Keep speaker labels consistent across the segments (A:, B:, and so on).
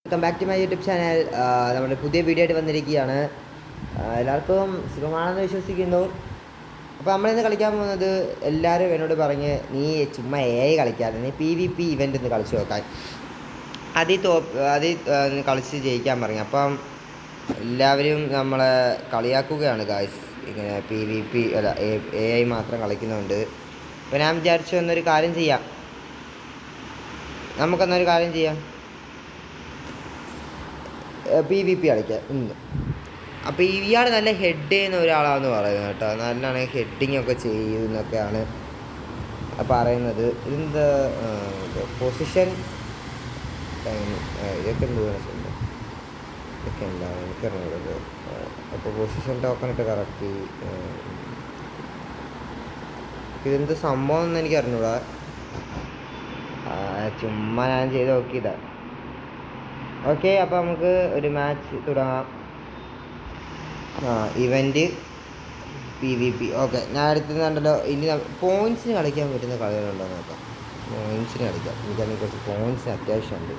A: Welcome back to my YouTube channel. നമ്മുടെ പുതിയ video ആയിട്ട് വന്നിരിക്കുകയാണ്. എല്ലാവർക്കും സുഖമാണെന്ന് വിശ്വസിക്കുന്നു. അപ്പോൾ നമ്മളിന്ന് കളിക്കാൻ പോകുന്നത്, എല്ലാവരും എന്നോട് പറഞ്ഞ് നീ ചുമ്മാ AI കളിക്കാതെ നീ PvP ഇവൻ്റ് ഒന്ന് കളിച്ച് നോക്കാൻ, അതിൽ കളിച്ച് ജയിക്കാൻ പറഞ്ഞു. അപ്പം എല്ലാവരും നമ്മളെ കളിയാക്കുകയാണ് ഗായ്സ്, ഇങ്ങനെ PvP അല്ല AI മാത്രം കളിക്കുന്നുണ്ട്. അപ്പോൾ ഞാൻ വിചാരിച്ചു എന്നൊരു കാര്യം ചെയ്യാം, നമുക്കെന്നൊരു കാര്യം ചെയ്യാം, PvP കളിക്കാം ഇന്ന്. അപ്പോൾ ഇയാൾ നല്ല ഹെഡ് ചെയ്യുന്ന ഒരാളാണെന്ന് പറയുന്നത് കേട്ടോ. നല്ലാണ് ഹെഡിങ് ഒക്കെ ചെയ്യുന്നൊക്കെയാണ് പറയുന്നത്. ഇതെന്താ പൊസിഷൻ ഇതൊക്കെ എന്ത് ഇതൊക്കെ എന്താണ് എനിക്കറിഞ്ഞത്. അപ്പോൾ പൊസിഷൻ ടോക്കൺ ഇട്ട് കറക്റ്റ് ഇതെന്ത് സംഭവം എന്ന് എനിക്ക് അറിഞ്ഞൂടാ. ചുമ്മാ ഞാൻ ചെയ്ത് നോക്കിയതാ. ഓക്കെ, അപ്പോൾ നമുക്ക് ഒരു മാച്ച് തുടങ്ങാം. Event PvP. ഓക്കെ, ഞാൻ എടുത്തുന്നുണ്ടല്ലോ. ഇനി പോയിൻറ്റ്സിന് കളിക്കാൻ പറ്റുന്ന കളികളുണ്ടോ നോക്കാം. പോയിൻറ്റ്സിന് കളിക്കാം. എനിക്കാണെങ്കിൽ കുറച്ച് പോയിൻറ്റ്സിന് അത്യാവശ്യമുണ്ട്.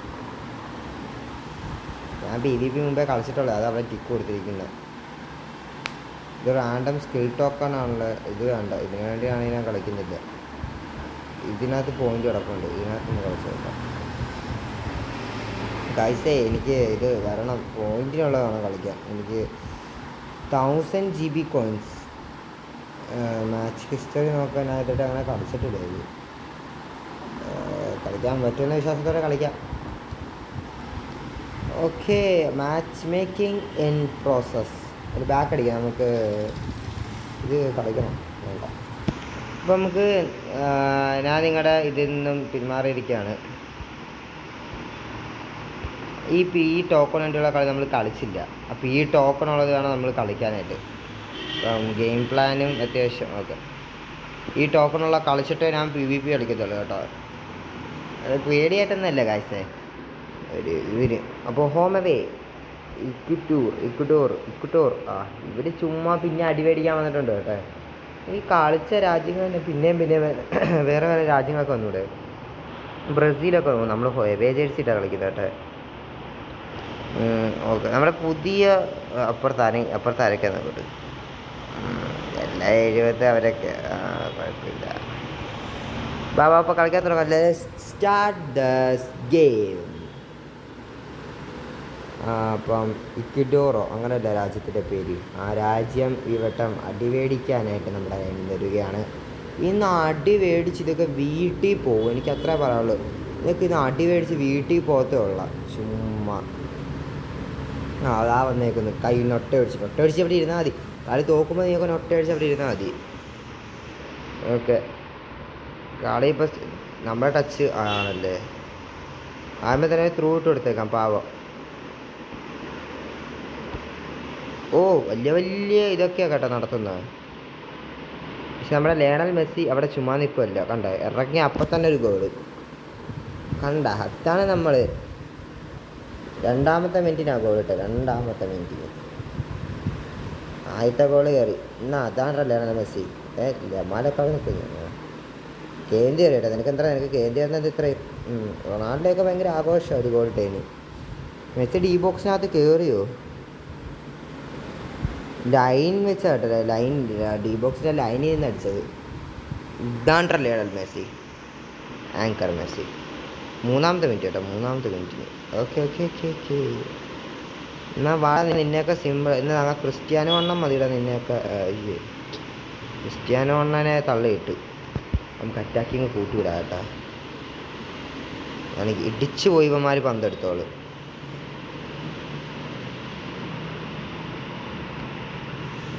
A: ഞാൻ PvP മുമ്പേ കളിച്ചിട്ടുള്ളത്, അത് അവിടെ ടിക്ക് കൊടുത്തിരിക്കുന്നത്. ഇത് റാൻഡം സ്കിൽ ടോക്കൺ ആണല്ലോ. ഇത് വേണ്ട, ഇതിനു വേണ്ടിയാണെങ്കിൽ ഞാൻ കളിക്കുന്നില്ല. ഇതിനകത്ത് പോയിൻ്റ് കിടപ്പുണ്ട്, ഇതിനകത്ത് കളിച്ചേക്കാം. ഗൈസേ, എനിക്ക് ഇത് വരണം, പോയിൻറ്റിനുള്ളത് വേണം കളിക്കാൻ. എനിക്ക് 1000 GB കോയിൻസ്. മാച്ച് ഹിസ്റ്ററി നോക്കാനായിട്ട് അങ്ങനെ കളിച്ചിട്ടില്ല. ഇത് കളിക്കാൻ പറ്റുന്ന വിശ്വാസത്തോടെ കളിക്കാം. Okay, match making in process. ഒരു ബാക്ക് അടിക്കാം, നമുക്ക് ഇത് കളിക്കണം വേണ്ട. അപ്പോൾ നമുക്ക് ഞാൻ നിങ്ങളുടെ ഇതിൽ നിന്നും പിന്മാറിയിരിക്കുകയാണ്. ഈ ടോക്കൺ വേണ്ടിയുള്ള കളി നമ്മൾ കളിച്ചില്ല. അപ്പോൾ ഈ ടോക്കൺ ഉള്ളത് വേണം നമ്മൾ കളിക്കാനായിട്ട്. ഗെയിം പ്ലാനും അത്യാവശ്യം. ഓക്കെ, ഈ ടോക്കണുള്ള കളിച്ചിട്ടേ ഞാൻ PvP കളിക്കത്തുള്ളൂ കേട്ടോ. അത് പേടിയായിട്ടൊന്നുമല്ല കാഴ്ച ഒരു ഇതിന്. അപ്പോൾ ഹോം അവേ ഇക്വഡോർ ഇവർ ചുമ്മാ പിന്നെ അടിവേടിക്കാൻ വന്നിട്ടുണ്ട് കേട്ടോ. ഈ കളിച്ച രാജ്യങ്ങൾ തന്നെ പിന്നെയും വേറെ വേറെ രാജ്യങ്ങളൊക്കെ വന്നൂടെ. ബ്രസീലൊക്കെ വന്നു. നമ്മൾ ഹെവേ ജേഴ്സിയിട്ടാണ് കളിക്കുന്നത് കേട്ടോ. ഓക്കെ, നമ്മുടെ പുതിയ അപ്പുറത്താരൊക്കെ നോക്കട്ടെ. എല്ലാ 70 അവരൊക്കെ കുഴപ്പമില്ല. ബാബാ, അപ്പോൾ കളിക്കാൻ തുടങ്ങല്ലേ. Start the game. അപ്പം ഇക്വഡോറോ അങ്ങനെയല്ല രാജ്യത്തിൻ്റെ പേര്. ആ രാജ്യം ഈ വട്ടം അടിവേടിക്കാനായിട്ട് നമ്മുടെ കയ്യിൽ വരികയാണ്. ഇന്ന് അടി മേടിച്ച് ഇതൊക്കെ വീട്ടിൽ പോകും, എനിക്ക് അത്രേ പറയാനുള്ളൂ. ഇതൊക്കെ ഇന്ന് അടി മേടിച്ച് വീട്ടിൽ പോകത്തേ ഉള്ള ചുമ്മാ. അതാ വന്നേക്കുന്നു. കയ്യിൽ നൊട്ട അടിച്ച് അവിടെ ഇരുന്നാൽ മതി. കളി തോക്കുമ്പോൾ നീയൊക്കെ നൊട്ട അടിച്ച് അവിടെ ഇരുന്നാൽ മതി. ഓക്കെ, കളി ഇപ്പോൾ നമ്മുടെ ടച്ച് ആണല്ലേ. ആദ്യമേ തന്നെ ത്രൂ ഇട്ട് കൊടുത്തേക്കാം പാവം. ഓ, വലിയ ഇതൊക്കെയാണ് കേട്ടോ നടത്തുന്നത്. പക്ഷെ നമ്മുടെ ലയണൽ മെസ്സി അവിടെ ചുമ്മാ നിൽക്കുമല്ലോ. കണ്ട, ഇറങ്ങി അപ്പം തന്നെ ഒരു ഗോള് കണ്ട. അതാണ് നമ്മൾ രണ്ടാമത്തെ മിനിറ്റിനാണ് ഗോൾ ഇട്ടത്. രണ്ടാമത്തെ മിനിറ്റിന് ആദ്യത്തെ ഗോള് കയറി. എന്നാൽ അതാണ് ലയണൽ മെസ്സി. ലമാലൊക്കെ നിൽക്കുന്നു. കേന്ദ്ര കയറിയിട്ടോ. നിനക്ക് കേന്ദ്ര വരുന്നത് ഇത്രയും. റൊണാൾഡോയൊക്കെ ഭയങ്കര ആഘോഷമാണ് ഒരു ഗോൾ ഇട്ടതിന്. മെസ്സി ഡി ബോക്സിനകത്ത് കയറിയോ? ലൈൻ വെച്ചാൽ കേട്ടോ, ലൈൻ ഡി ബോക്സിൻ്റെ ലൈനിൽ നിന്ന് അടിച്ചത്. ഇതാണ് ലയണൽ മെസ്സി, ആങ്കർ മെസ്സി. മൂന്നാമത്തെ മിനിറ്റ് കേട്ടോ, മൂന്നാമത്തെ മിനിറ്റിന്. ഓക്കെ. എന്നാൽ നിന്നെയൊക്കെ സിമ്പിൾ. എന്നാൽ ഞങ്ങൾ ക്രിസ്ത്യാനോ എണ്ണം മതിയുടെ നിന്നെയൊക്കെ. ക്രിസ്ത്യാനോ എണ്ണനെ തള്ളിയിട്ട് നമുക്ക് അറ്റാക്കിങ് കൂട്ടിവിടാം കേട്ടോ. എനിക്ക് ഇടിച്ചു പോയി ഇവന്മാർ പന്തെടുത്തോളൂ.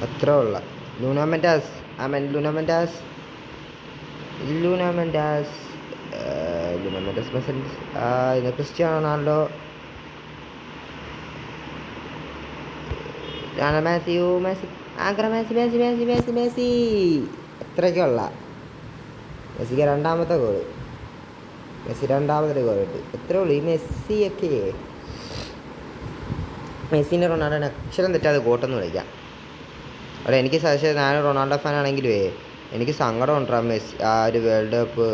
A: അത്ര ഉള്ള ലൂനാമെൻഡാസ് ക്രിസ്ത്യാനോ റൊണാൾഡോ, മെസ്സി അത്രയ്ക്കുള്ള മെസ്സിക്ക് രണ്ടാമത്തെ ഗോള്. മെസ്സി രണ്ടാമത്തെ ഗോൾ ഇട്ട്. എത്രയേ ഉള്ളൂ ഈ മെസ്സിയൊക്കെ. മെസ്സിൻ്റെ റൊണാൾഡോനെ അക്ഷരം തെറ്റാതെ കോട്ടെന്ന് വിളിക്കാം. അവിടെ എനിക്ക് സജസ്റ്റ്, ഞാൻ റൊണാൾഡോ ഫാൻ ആണെങ്കിലേ എനിക്ക് സങ്കടം ഉണ്ടാ. മെസ്സി ആ ഒരു വേൾഡ് കപ്പ്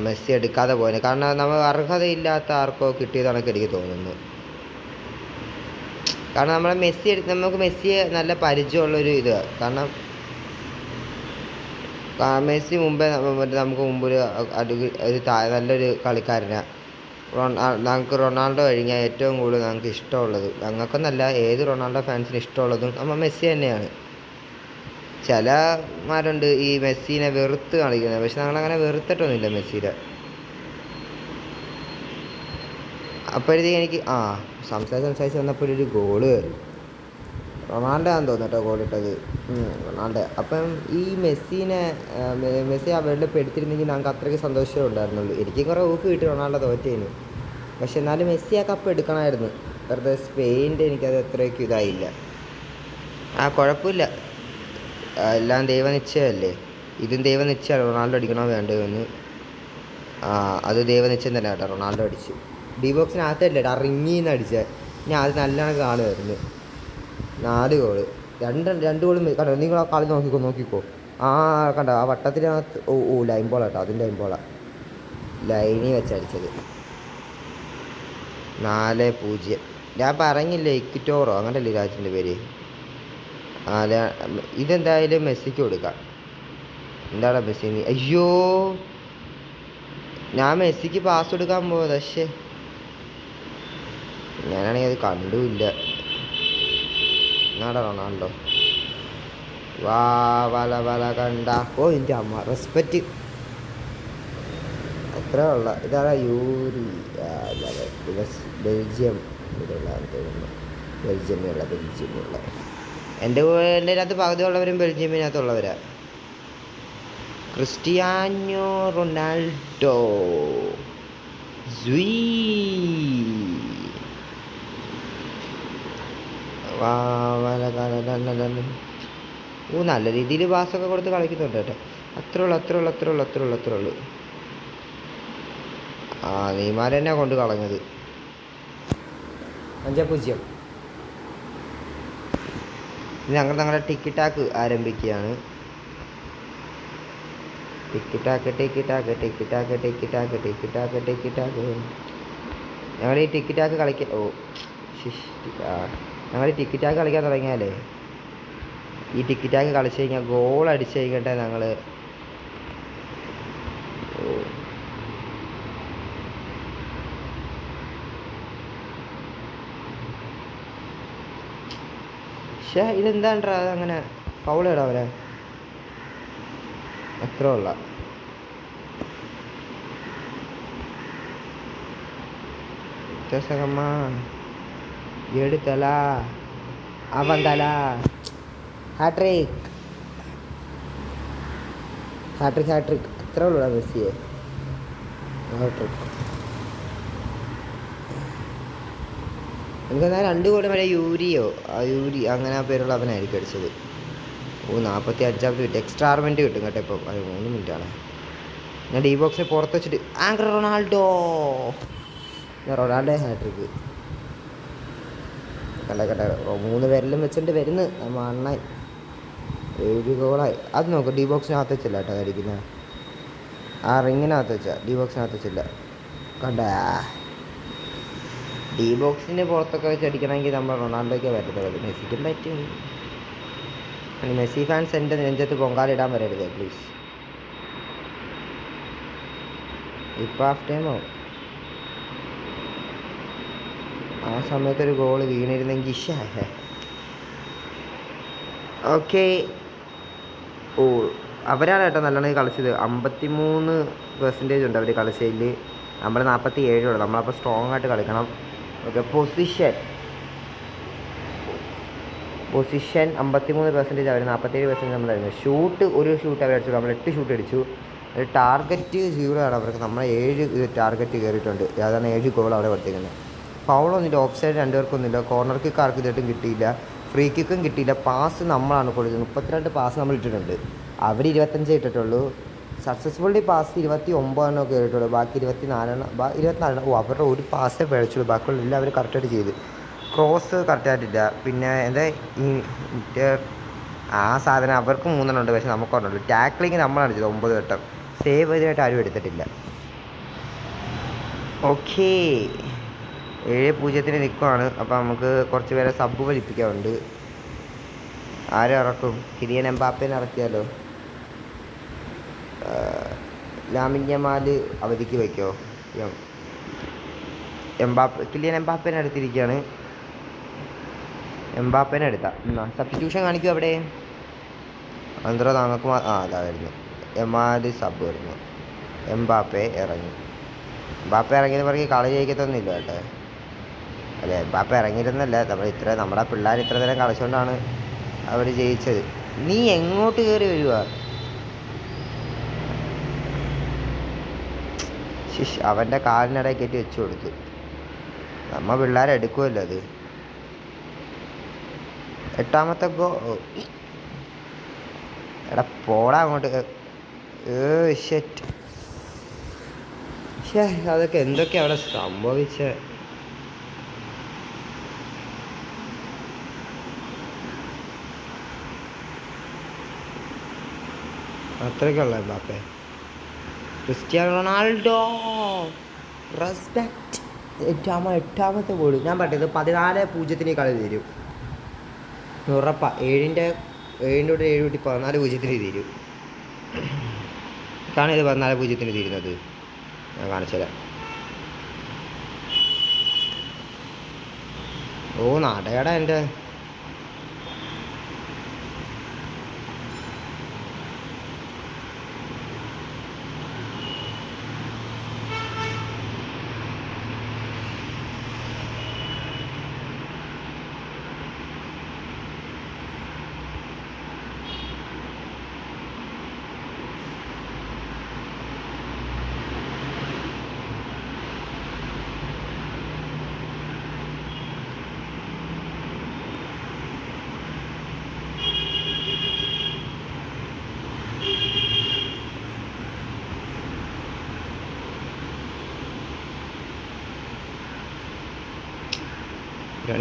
A: മെസ്സി എടുക്കാതെ പോയത്. കാരണം നമ്മൾ അർഹതയില്ലാത്ത ആർക്കോ കിട്ടിയതാണൊക്കെ എനിക്ക് തോന്നുന്നു. കാരണം നമ്മളെ നമുക്ക് മെസ്സിയെ നല്ല പരിചയമുള്ളൊരു ഇത്. കാരണം മെസ്സി മുമ്പേ നമുക്ക് മുമ്പ് ഒരു നല്ലൊരു കളിക്കാരനാണ്. ഞങ്ങൾക്ക് റൊണാൾഡോ കഴിഞ്ഞാൽ ഏറ്റവും കൂടുതൽ ഞങ്ങൾക്ക് ഇഷ്ടമുള്ളത്, ഞങ്ങൾക്കെന്നല്ല ഏത് റൊണാൾഡോ ഫാൻസിന് ഇഷ്ടമുള്ളതും നമ്മൾ മെസ്സി തന്നെയാണ്. ചിലമാരുണ്ട് ഈ മെസ്സിനെ വെറുത്ത് കളിക്കുന്നത്, പക്ഷെ ഞങ്ങളങ്ങനെ വെറുത്തിട്ടൊന്നുമില്ല മെസ്സിയുടെ. അപ്പോഴത്തേക്ക് എനിക്ക് സംസാരിച്ച് വന്നപ്പോൾ ഒരു ഗോള് കയറി. റൊണാൾഡോ ആണെന്ന് തോന്നുന്നു കേട്ടോ ഗോളിട്ടത്. റൊണാൾഡോ. അപ്പം ഈ മെസ്സി ആ വേൾഡ് കപ്പ് എടുത്തിരുന്നെങ്കിൽ ഞങ്ങൾക്ക് അത്രയ്ക്ക് സന്തോഷമേ ഉണ്ടായിരുന്നുള്ളൂ. എനിക്ക് കുറേ ഊക്ക് കിട്ടി റൊണാൾഡോ തോറ്റേന്. പക്ഷെ എന്നാലും മെസ്സി ആ കപ്പ് എടുക്കണമായിരുന്നു. വെറുതെ സ്പെയിൻ്റെ എനിക്കത് അത്രയ്ക്ക് ഇതായില്ല. കുഴപ്പമില്ല, എല്ലാം ദൈവനിശ്ചയമല്ലേ. ഇതും ദൈവനിശ്ചയമാണ്, റൊണാൾഡോ അടിക്കണോ വേണ്ടതെന്ന്. അത് ദൈവനിശ്ചയം തന്നെ കേട്ടോ. റൊണാൾഡോ അടിച്ചു. ഡി ബോക്സിനകത്തല്ലേ റിങ്ങിന്ന് അടിച്ചത്. ഞാൻ അത് നല്ലോണം കാണുമായിരുന്നു. 4 ഗോള്, രണ്ട് ഗോളും കണ്ടോ. നിങ്ങൾ ആ കളി നോക്കിക്കോ. കണ്ടോ ആ വട്ടത്തിനകത്ത്. ലൈൻ ബോളാ കേട്ടോ, അതിൻ്റെ ലൈൻ ബോളാണ്. ലൈനിൽ വെച്ചടിച്ചത്. 4-0. ഞാൻ പറഞ്ഞില്ലേ ഇക്വിറ്റോറോ അങ്ങനല്ലേ രാജ്യത്തിൻ്റെ പേര്. ഇതെന്തായാലും മെസ്സിക്ക് കൊടുക്കാം. എന്താണ് മെസ്സി? അയ്യോ, ഞാൻ മെസ്സിക്ക് പാസ് കൊടുക്കാൻ പോയത്. പക്ഷേ ഞാനാണെങ്കിൽ അത് കണ്ടുമില്ല. എന്നാടാ റൊണാൾഡോ വല കണ്ട. എൻ്റെ അമ്മ റെസ്പെക്റ്റ് അത്ര ഉള്ള. ഇതാണ് യൂറി ബെൽജിയം ബെൽജിയമുള്ള എൻ്റെ അതിനകത്ത് പകുതിയുള്ളവരും ബെൽജിയമിനകത്തുള്ളവരാണ്. ക്രിസ്റ്റിയാനോ റൊണാൾഡോ നല്ല രീതിയിൽ പാസ്സൊക്കെ കൊടുത്ത് കളിക്കുന്നുണ്ട് കേട്ടോ. അത്രേ ഉള്ളൂ. നെയ്മാർ തന്നെ കൊണ്ട് കളഞ്ഞത്. 5-0. ഞങ്ങളുടെ ടിക്കിറ്റാക്ക് ആരംഭിക്കുകയാണ്. ടിക്കിറ്റാക്ക്. ഞങ്ങൾ ഈ ടിക്കിറ്റാക്ക് കളിക്കാൻ തുടങ്ങിയാലേ, ഈ ടിക്കിറ്റാക്ക് കളിച്ച് കഴിഞ്ഞാൽ ഗോൾ അടിച്ച് കഴിഞ്ഞിട്ട് ഞങ്ങൾ ഇതെന്താണ്ടാ അങ്ങനെ ഫൗൾ ഇടാ അവരെ. അത്ര ഉള്ള എടുത്തല അവൻ തല. ഹാട്രിക് അത്ര ഉള്ളൂ മെസ്സിയെ. ഹാട്രിക് എനിക്കെന്നാൽ 2 ഗോളും വരെ യൂരി അങ്ങനെ ആ പേരുള്ള അവനായിരിക്കും അടിച്ചത്. 45 കിട്ടും. എക്സ്ട്രാ ആർമെൻറ്റ് കിട്ടും കേട്ടോ. ഇപ്പം 3 മിനിറ്റാണ്. ഞാൻ ഡി ബോക്സിന് പുറത്ത് വെച്ചിട്ട് റൊണാൾഡോ ഹാട്രിക്ക് കേട്ടോ. 3 പേരിലും വെച്ചിട്ട് വരുന്നു അണ്ണാൻ. 7 ഗോളായി. അത് നോക്കും. ഡി ബോക്സിനകത്ത് വെച്ചില്ല കേട്ടോ കളിക്കുന്നത്. ആ റിങ്ങിനകത്ത് വെച്ചാൽ ഡി ബോക്സിനകത്ത് വെച്ചില്ല കണ്ടാ. ഡി ബോക്സിൻ്റെ പുറത്തൊക്കെ വെച്ച് അടിക്കണമെങ്കിൽ നമ്മൾ റൊണാൾഡോയ്ക്ക് പറ്റത്തുള്ളൂ. മെസ്സിക്കും പറ്റും. മെസ്സി ഫാൻസ് എൻ്റെ നെഞ്ചത്ത് പൊങ്കാലിടാൻ വരരുത് പ്ലീസ്. ഇപ്പം ഹാഫ് ടൈമോ ആ സമയത്തൊരു ഗോള് വീണിരുന്നെങ്കിൽ ഓക്കെ. അവരാണ് കേട്ടോ നല്ലോണം കളിച്ചത്. 53% ഉണ്ട് അവർ കളിച്ചതിൽ. നമ്മൾ 47 ഉള്ളൂ. നമ്മളപ്പോൾ സ്ട്രോങ് ആയിട്ട് കളിക്കണം. ഓക്കെ. പൊസിഷൻ 53% അവർ, 47% നമ്മളായിരുന്നു. ഒരു ഷൂട്ട് അവരടിച്ചു. നമ്മൾ 8 ഷൂട്ട് അടിച്ചു. ടാർഗറ്റ് 0 ആണ് അവർക്ക്. നമ്മൾ 7 ടാർഗറ്റ് കയറിയിട്ടുണ്ട്. അതാണ് 7 ഗോൾ അവിടെ കൊടുത്തിരിക്കുന്നത്. ഫൗളൊന്നുമില്ല. ഓഫ് സൈഡ് 2 പേർക്കൊന്നുമില്ല. കോർണർ കിക്ക് ആർക്കും ഇതായിട്ടും കിട്ടിയില്ല. ഫ്രീ കിക്കും കിട്ടിയില്ല. പാസ് നമ്മളാണ് കൊടുത്തത്. 32 പാസ് നമ്മൾ ഇട്ടിട്ടുണ്ട്. അവർ 25 ഇട്ടിട്ടുള്ളൂ. സക്സസ്ഫുള്ളി പാസ് 29 കയറിയിട്ടുള്ളൂ. ബാക്കി 24 അവരുടെ ഒരു പാസ്സേ പിഴച്ചുള്ളൂ. ബാക്കിയുള്ള എല്ലാം അവർ കറക്റ്റായിട്ട് ചെയ്ത്. ക്രോസ് കറക്റ്റായിട്ടില്ല. പിന്നെ എന്താ ആ സാധനം അവർക്ക് 3 ഉണ്ട്, പക്ഷെ നമുക്ക് 1 ടാക്ലിങ് നമ്മളാണ് ചെയ്തത് 9 വട്ടം. സേവ് ചെയ്തിട്ട് ആരും എടുത്തിട്ടില്ല. ഓക്കേ, 7-0 നിൽക്കുവാണ്. അപ്പോൾ നമുക്ക് കുറച്ച് പേരെ സബ് വലിപ്പിക്കാറുണ്ട്. ആരെ ഇറക്കും? കിലിയൻ എംബാപ്പേനെ ഇറക്കിയാലോ? ലാമിൻ യമാൽ അവധിക്ക് വയ്ക്കോ? കിലിയൻ എംബാപ്പേനെ എടുത്തിരിക്കുകയാണ്. എംബാപ്പേനെ എടുത്താൽ സബ്സ്റ്റിറ്റ്യൂഷൻ കാണിക്കും അവിടെ. അന്തര താങ്കൾക്ക് അതായിരുന്നു. യമാൽ സബ് വരുന്നു. എംബാപ്പെ ഇറങ്ങി. എംബാപ്പെ ഇറങ്ങിയെന്ന് പറഞ്ഞ് കളി ജയിക്കത്തൊന്നുമില്ല കേട്ടോ. അല്ലേ, എംബാപ്പെ ഇറങ്ങിയിരുന്നല്ല, നമ്മുടെ പിള്ളേർ ഇത്ര നേരം കളിച്ചുകൊണ്ടാണ് അവർ ജയിച്ചത്. നീ എങ്ങോട്ട് കയറി വരുക? അവൻ്റെ കാലിനിടയിൽ കയറ്റി വെച്ചു കൊടുത്തു. നമ്മ പിള്ളേരെ എടുക്കുമല്ലോ അത്. 8ാമത്തെ എടാ പോടാ അങ്ങോട്ട്. ഷെറ്റ്. അതൊക്കെ എന്തൊക്കെയാ അവിടെ സംഭവിച്ച? അത്രയ്ക്കുള്ള ബാപ്പേ. Cristiano Ronaldo respect. 8ാമത്തെ ഗോൾ. ഞാൻ പറഞ്ഞത് 14-0 കളി തീരും ഉറപ്പാ. 7ൻ്റെ കൂടെ 7 കൂട്ടി 14-0 തീരും. കാരണം ഇത് 14-0 തീരുന്നത് ഞാൻ കാണിച്ചുതരാം. നടയടാ എൻ്റെ.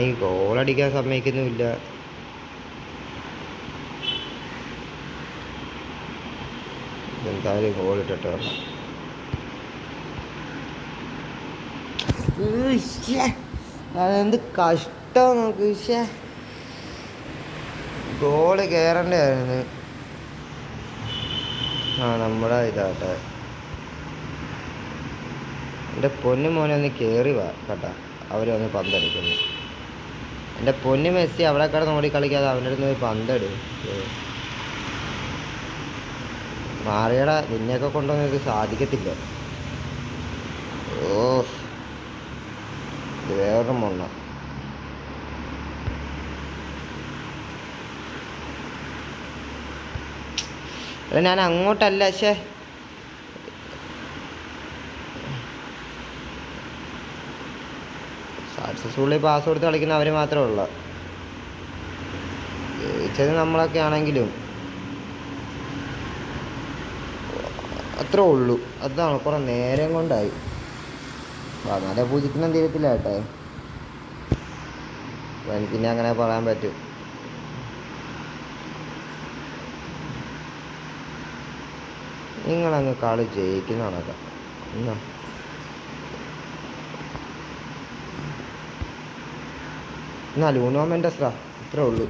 A: ഈ ഗോളടിക്കാൻ സമ്മതിക്കുന്നുമില്ല. എന്തായാലും ഗോൾ ഇട്ടിട്ട് വേണം. അതെന്ത് കഷ്ടം നോക്ക്. ഗോള് കയറണ്ടായിരുന്നു. നമ്മുടെ ഇതാട്ടെ. എൻ്റെ പൊന്നു മോനെ ഒന്ന് കയറി വാ കേട്ടാ. അവരൊന്ന് പന്തടിക്കുന്നു. എൻ്റെ പൊന്നു മെസ്സി അവിടെ കിടന്ന് ഓടി കളിക്കാതെ അവൻ്റെ അടുത്ത് പോയി പന്തടി. മാറിയടാ, നിന്നെയൊക്കെ കൊണ്ടുവന്നത് സാധിക്കത്തില്ല. ഇത് വേറൊരു മൊണ്ണ. ഞാൻ അങ്ങോട്ടല്ല. സക്സസ്ഫുള്ളി പാസ് കൊടുത്ത് കളിക്കുന്ന അവർ മാത്രമേ ഉള്ളൂ. ജയിച്ചത് നമ്മളൊക്കെ ആണെങ്കിലും അത്രേ ഉള്ളൂ. അതാണ് കുറേ നേരം കൊണ്ടായി. 14-0 തീരത്തില്ല കേട്ടോ. എനിക്കിന്നെ അങ്ങനെ പറയാൻ പറ്റും. നിങ്ങളങ്ങ് കളി ജയിക്കുന്ന കണക്കാം. എന്നാ ലൂനോ മെൻഡസ്റാ, ഇത്രേ ഉള്ളൂ.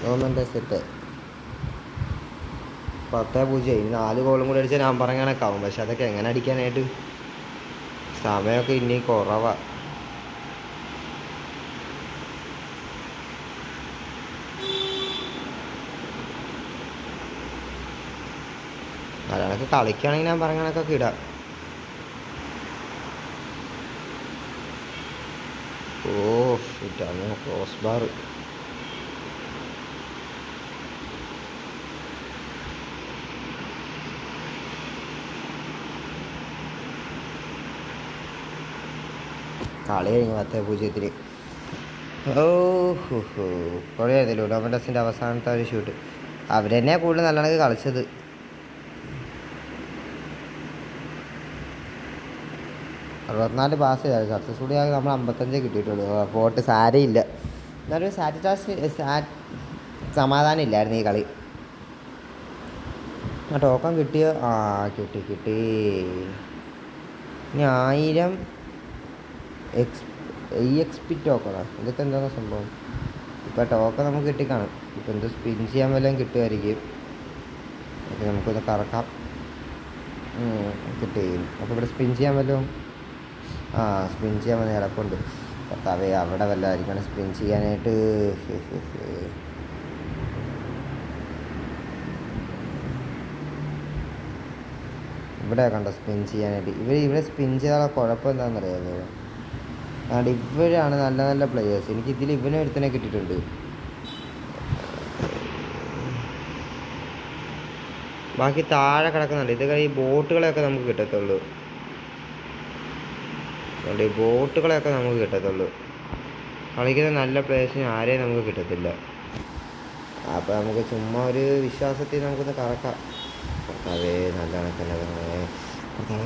A: ലൂനോ മെൻഡസ് 10-0. 4 ഗോളും കൂടി അടിച്ചാൽ ഞാൻ പറഞ്ഞ കണക്കാവും. പക്ഷെ അതൊക്കെ എങ്ങനെ അടിക്കാനായിട്ട്? സമയമൊക്കെ ഇനി കുറവാ. അതൊക്കെ കളിക്കുകയാണെങ്കിൽ ഞാൻ പറഞ്ഞ കണക്കൊക്കെ ഇടാം. ഇട്ടാണ് ക്രോസ് ബാർ. കളി കഴിഞ്ഞു 10-0. പൊളിയായിരുന്നു ലൂനോ മെൻഡസിൻ്റെ അവസാനത്തെ ഒരു ഷൂട്ട്. അവർ തന്നെയാണ് കൂടുതൽ നല്ലോണം കളിച്ചത്. അറുപത്തിനാല് പാസ് ചെയ്താൽ സക്സസ്ഫുള്ളി ആയി നമ്മൾ 55 കിട്ടിയിട്ടുള്ളൂ. പോട്ട് സാരയില്ല. എന്നാലും സമാധാനം ഇല്ലായിരുന്നു ഈ കളി. ആ ടോക്കൺ കിട്ടിയ കിട്ടി. ഇനി 1000 EXP ടോക്കണോ? ഇതൊക്കെ എന്താണ് സംഭവം? ഇപ്പോൾ ടോക്കൺ നമുക്ക് കിട്ടിക്കാണും. ഇപ്പോൾ എന്ത് സ്പിൻ ചെയ്യാൻ വല്ലതും കിട്ടുമായിരിക്കും. ഓക്കെ, നമുക്കൊന്ന് കറക്കാം. കിട്ടി. അപ്പോൾ ഇവിടെ സ്പിൻ ചെയ്യാൻ വല്ലതും സ്പിൻ ചെയ്യാൻ വല്ല കിടപ്പുണ്ട്. കർത്താവേ, അവിടെ വല്ലതായിരിക്കണം സ്പിൻ ചെയ്യാനായിട്ട്. ഇവിടെ കണ്ടോ സ്പിൻ ചെയ്യാനായിട്ട്. ഇവിടെ സ്പിൻ ചെയ്താലുള്ള കുഴപ്പം എന്താണെന്നറിയാമോ? അതുകൊണ്ട് ഇവരാണ് നല്ല നല്ല പ്ലെയേഴ്സ്. എനിക്ക് ഇതിൽ ഇവനെ ഒരുത്തനെ കിട്ടിയിട്ടുണ്ട്. ബാക്കി താഴെ കിടക്കുന്നുണ്ട്. ഇതൊക്കെ ഈ ബോട്ടുകളെയൊക്കെ നമുക്ക് കിട്ടത്തുള്ളൂ. അതുകൊണ്ട് ഈ ബോട്ടുകളെയൊക്കെ നമുക്ക് കിട്ടത്തുള്ളൂ. കളിക്കുന്ന നല്ല പ്ലേയേഴ്സിന് ആരെയും നമുക്ക് കിട്ടത്തില്ല. അപ്പോൾ നമുക്ക് ചുമ്മാ ഒരു വിശ്വാസത്തിൽ നമുക്കൊന്ന് കറക്കാം. കർത്താവേ, നല്ല കണക്കന്നെ പറഞ്ഞേ.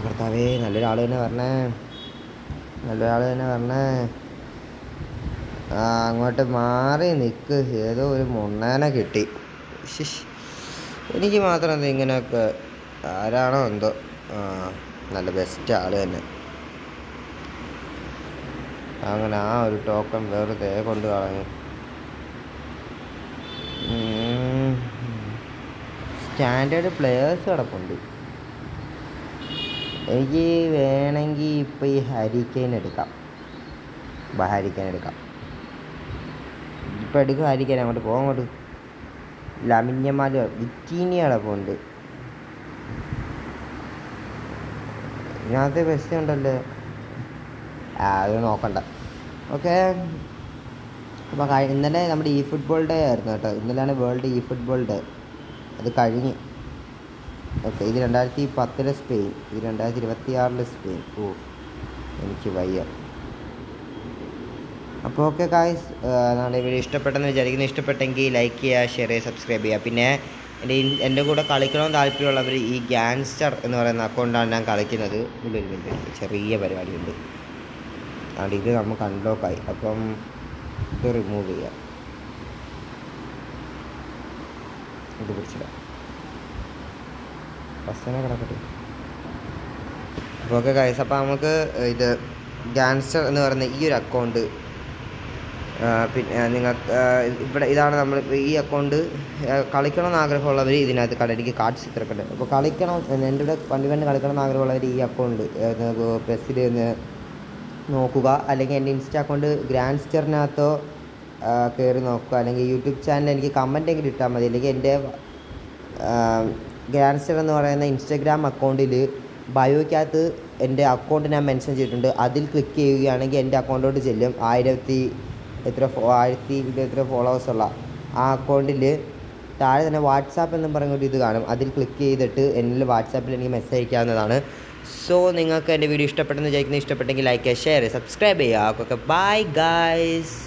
A: കർത്താവേ, നല്ലൊരാൾ തന്നെ പറഞ്ഞേ. അങ്ങോട്ട് മാറി നിൽക്ക്. ഏതോ ഒരു മുണ്ണേനെ കിട്ടി. എനിക്ക് മാത്രം എന്താ ഇങ്ങനെയൊക്കെ? ആരാണോ എന്തോ. നല്ല ബെസ്റ്റ് ആൾ തന്നെ. അങ്ങനെ ആ ഒരു ടോക്കൺ വെറുതെ കൊണ്ട് കളഞ്ഞു. സ്റ്റാൻഡേർഡ് പ്ലെയേഴ്സ് കിടപ്പുണ്ട്. എനിക്ക് വേണമെങ്കിൽ ഇപ്പോൾ ഈ ഹാരിക്കെയിൻ എടുക്കാം. ഇപ്പോൾ എടുക്കും ഹാരിക്കെയിൻ. അങ്ങോട്ട് പോകാം. അങ്ങോട്ട് ലാമിൻ യമാൽ, വിറ്റീനിയ കിടപ്പുണ്ട്. ഇതിനകത്ത് ബെസ്റ്റ് ഉണ്ടല്ലോ. അത് നോക്കണ്ട. ഓക്കെ, അപ്പോൾ ഇന്നലെ നമ്മുടെ ഫുട്ബോൾ ഡേ ആയിരുന്നു കേട്ടോ. ഇന്നലെയാണ് വേൾഡ് ഫുട്ബോൾ ഡേ. അത് കഴിഞ്ഞ്. ഓക്കെ, ഇത് 2010 സ്പെയിൻ, ഇത് 2026 സ്പെയിൻ. എനിക്ക് വയ്യ. അപ്പോൾ ഓക്കെ ഗായ്സ്, നമ്മുടെ വീഡിയോ ഇഷ്ടപ്പെട്ടെന്ന് വിചാരിക്കുന്നു. ഇഷ്ടപ്പെട്ടെങ്കിൽ ലൈക്ക് ചെയ്യുക, ഷെയർ ചെയ്യുക, സബ്സ്ക്രൈബ് ചെയ്യുക. പിന്നെ എൻ്റെ കൂടെ കളിക്കണമെന്ന് താല്പര്യമുള്ളവർ ഈ ഗ്യാങ്സ്റ്റർ എന്ന് പറയുന്ന അക്കൗണ്ടാണ് ഞാൻ കളിക്കുന്നത്. ചെറിയ പരിപാടിയുണ്ട്. അതുകൊണ്ട് ഇത് നമുക്ക് അൺലോക്കായി. അപ്പം ഇത് റിമൂവ് ചെയ്യാം. ഇത് പിടിച്ചിടാം. ഫസ്റ്റ് കിടക്കട്ടെ. അപ്പോൾ ഓക്കെ ഗൈസ്, അപ്പോൾ നമുക്ക് ഇത് ഗ്യാങ്സ്റ്റർ എന്ന് പറയുന്ന ഈ ഒരു അക്കൗണ്ട്, പിന്നെ നിങ്ങൾക്ക് ഇതാണ് നമ്മൾ ഈ അക്കൗണ്ട് കളിക്കണമെന്ന് ആഗ്രഹമുള്ളവർ ഇതിനകത്ത് എനിക്ക് കാർഡ്സ് ഇത്രക്കുണ്ട്. അപ്പോൾ കളിക്കണം, എൻ്റെ കൂടെ പണ്ട് കളിക്കണമെന്ന് ആഗ്രഹമുള്ളവർ ഈ അക്കൗണ്ട് പ്രസ്സിൽ നോക്കുക. അല്ലെങ്കിൽ എൻ്റെ ഇൻസ്റ്റ അക്കൗണ്ട് ഗ്രാൻസ്റ്ററിനകത്തോ കയറി നോക്കുക. അല്ലെങ്കിൽ യൂട്യൂബ് ചാനൽ എനിക്ക് കമൻ്റ് എങ്കിലും ഇട്ടാൽ മതി. അല്ലെങ്കിൽ എൻ്റെ ഗ്രാൻസ്റ്റർ എന്ന് പറയുന്ന ഇൻസ്റ്റഗ്രാം അക്കൗണ്ടിൽ ബയോയ്ക്കകത്ത് എൻ്റെ അക്കൗണ്ട് ഞാൻ മെൻഷൻ ചെയ്തിട്ടുണ്ട്. അതിൽ ക്ലിക്ക് ചെയ്യുകയാണെങ്കിൽ എൻ്റെ അക്കൗണ്ടിലോട്ട് ചെല്ലും. 1000 ഫോളോവേഴ്സുള്ള ആ അക്കൗണ്ടിൽ താഴെ തന്നെ വാട്സാപ്പ് എന്നും പറഞ്ഞുകൊണ്ട് ഇത് കാണും. അതിൽ ക്ലിക്ക് ചെയ്തിട്ട് എന്നിൽ വാട്സാപ്പിൽ എനിക്ക് മെസ്സേജ് അയക്കാവുന്നതാണ്. സോ നിങ്ങൾക്ക് എൻ്റെ വീഡിയോ ഇഷ്ടപ്പെട്ടെന്ന് വിചാരിക്കുന്നു. ഇഷ്ടപ്പെട്ടെങ്കിൽ ലൈക്ക് ചെയ്യുക, ഷെയർ ചെയ്യുക, സബ്സ്ക്രൈബ് ചെയ്യുക. Okay, bye guys.